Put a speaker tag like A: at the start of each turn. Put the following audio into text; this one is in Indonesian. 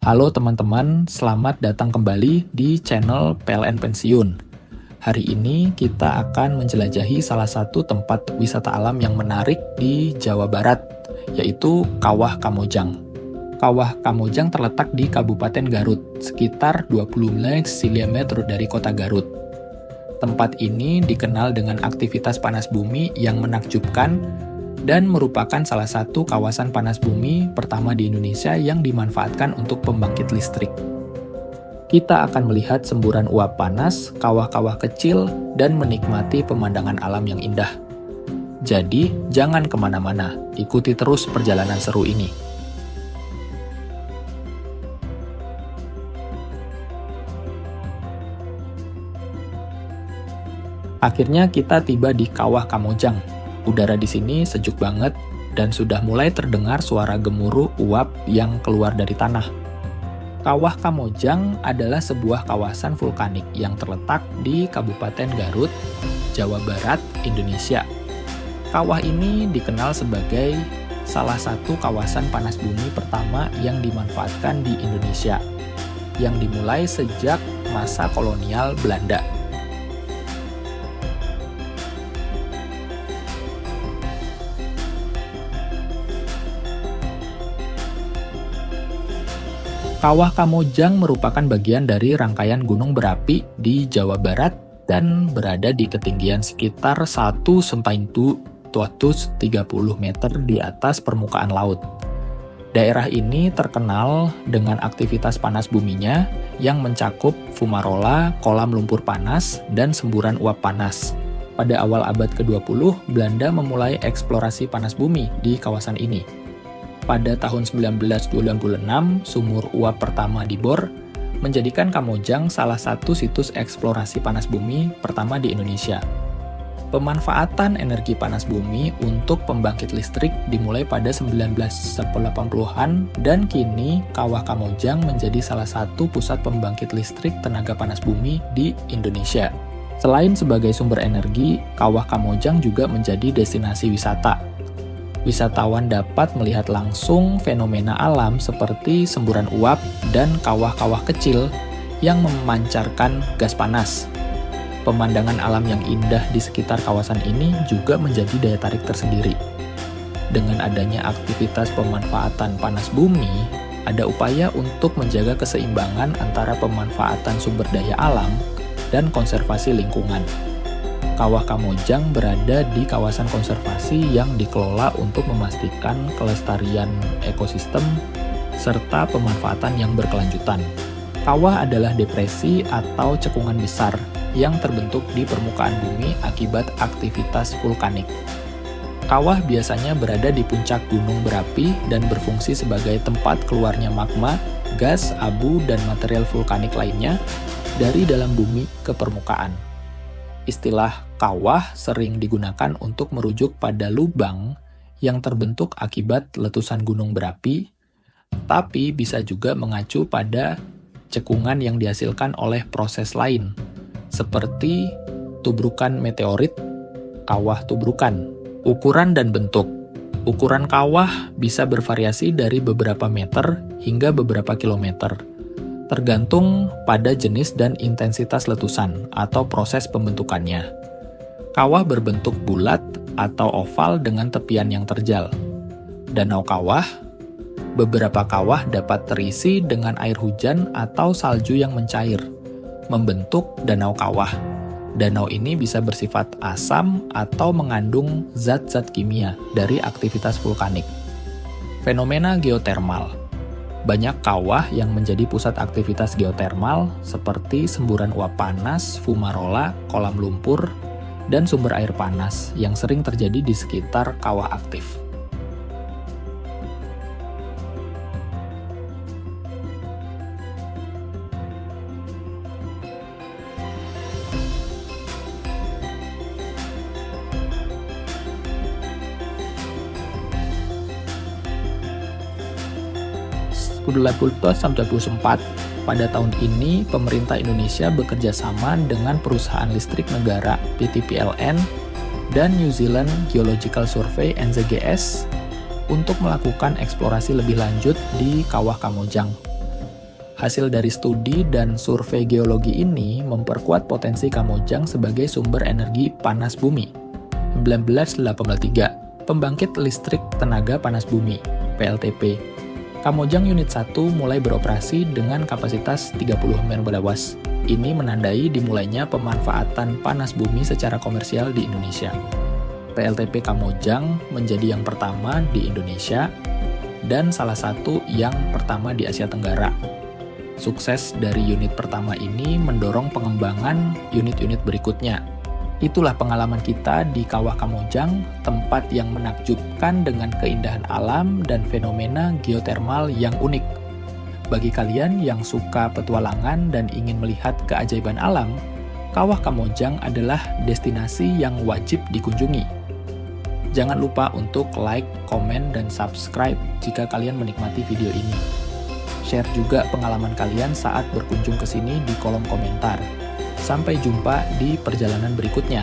A: Halo teman-teman, selamat datang kembali di channel PLN Pensiun. Hari ini kita akan menjelajahi salah satu tempat wisata alam yang menarik di Jawa Barat, yaitu Kawah Kamojang. Kawah Kamojang terletak di Kabupaten Garut, sekitar 20 km dari kota Garut. Tempat ini dikenal dengan aktivitas panas bumi yang menakjubkan dan merupakan salah satu kawasan panas bumi pertama di Indonesia yang dimanfaatkan untuk pembangkit listrik. Kita akan melihat semburan uap panas, kawah-kawah kecil, dan menikmati pemandangan alam yang indah. Jadi, jangan kemana-mana, ikuti terus perjalanan seru ini. Akhirnya kita tiba di Kawah Kamojang. Udara di sini sejuk banget dan sudah mulai terdengar suara gemuruh uap yang keluar dari tanah. Kawah Kamojang adalah sebuah kawasan vulkanik yang terletak di Kabupaten Garut, Jawa Barat, Indonesia. Kawah ini dikenal sebagai salah satu kawasan panas bumi pertama yang dimanfaatkan di Indonesia, yang dimulai sejak masa kolonial Belanda. Kawah Kamojang merupakan bagian dari rangkaian gunung berapi di Jawa Barat dan berada di ketinggian sekitar 1,230 meter di atas permukaan laut. Daerah ini terkenal dengan aktivitas panas buminya yang mencakup fumarola, kolam lumpur panas, dan semburan uap panas. Pada awal abad ke-20, Belanda memulai eksplorasi panas bumi di kawasan ini. Pada tahun 1926, sumur uap pertama dibor, menjadikan Kamojang salah satu situs eksplorasi panas bumi pertama di Indonesia. Pemanfaatan energi panas bumi untuk pembangkit listrik dimulai pada 1980-an dan kini Kawah Kamojang menjadi salah satu pusat pembangkit listrik tenaga panas bumi di Indonesia. Selain sebagai sumber energi, Kawah Kamojang juga menjadi destinasi wisata. Wisatawan dapat melihat langsung fenomena alam seperti semburan uap dan kawah-kawah kecil yang memancarkan gas panas. Pemandangan alam yang indah di sekitar kawasan ini juga menjadi daya tarik tersendiri. Dengan adanya aktivitas pemanfaatan panas bumi, ada upaya untuk menjaga keseimbangan antara pemanfaatan sumber daya alam dan konservasi lingkungan. Kawah Kamojang berada di kawasan konservasi yang dikelola untuk memastikan kelestarian ekosistem serta pemanfaatan yang berkelanjutan. Kawah adalah depresi atau cekungan besar yang terbentuk di permukaan bumi akibat aktivitas vulkanik. Kawah biasanya berada di puncak gunung berapi dan berfungsi sebagai tempat keluarnya magma, gas, abu, dan material vulkanik lainnya dari dalam bumi ke permukaan. Istilah kawah sering digunakan untuk merujuk pada lubang yang terbentuk akibat letusan gunung berapi, tapi bisa juga mengacu pada cekungan yang dihasilkan oleh proses lain, seperti tubrukan meteorit, kawah tubrukan. Ukuran dan bentuk. Ukuran kawah bisa bervariasi dari beberapa meter hingga beberapa kilometer, tergantung pada jenis dan intensitas letusan atau proses pembentukannya. Kawah berbentuk bulat atau oval dengan tepian yang terjal. Danau kawah. Beberapa kawah dapat terisi dengan air hujan atau salju yang mencair, membentuk danau kawah. Danau ini bisa bersifat asam atau mengandung zat-zat kimia dari aktivitas vulkanik. Fenomena geotermal. Banyak kawah yang menjadi pusat aktivitas geotermal seperti semburan uap panas, fumarola, kolam lumpur, dan sumber air panas yang sering terjadi di sekitar kawah aktif. Pada tahun ini, pemerintah Indonesia bekerja sama dengan perusahaan listrik negara PT PLN dan New Zealand Geological Survey (NZGS) untuk melakukan eksplorasi lebih lanjut di Kawah Kamojang. Hasil dari studi dan survei geologi ini memperkuat potensi Kamojang sebagai sumber energi panas bumi. 1983, Pembangkit Listrik Tenaga Panas Bumi, PLTP. Kamojang Unit 1 mulai beroperasi dengan kapasitas 30 MW. Ini menandai dimulainya pemanfaatan panas bumi secara komersial di Indonesia. PLTP Kamojang menjadi yang pertama di Indonesia dan salah satu yang pertama di Asia Tenggara. Sukses dari unit pertama ini mendorong pengembangan unit-unit berikutnya. Itulah pengalaman kita di Kawah Kamojang, tempat yang menakjubkan dengan keindahan alam dan fenomena geotermal yang unik. Bagi kalian yang suka petualangan dan ingin melihat keajaiban alam, Kawah Kamojang adalah destinasi yang wajib dikunjungi. Jangan lupa untuk like, komen, dan subscribe jika kalian menikmati video ini. Share juga pengalaman kalian saat berkunjung ke sini di kolom komentar. Sampai jumpa di perjalanan berikutnya.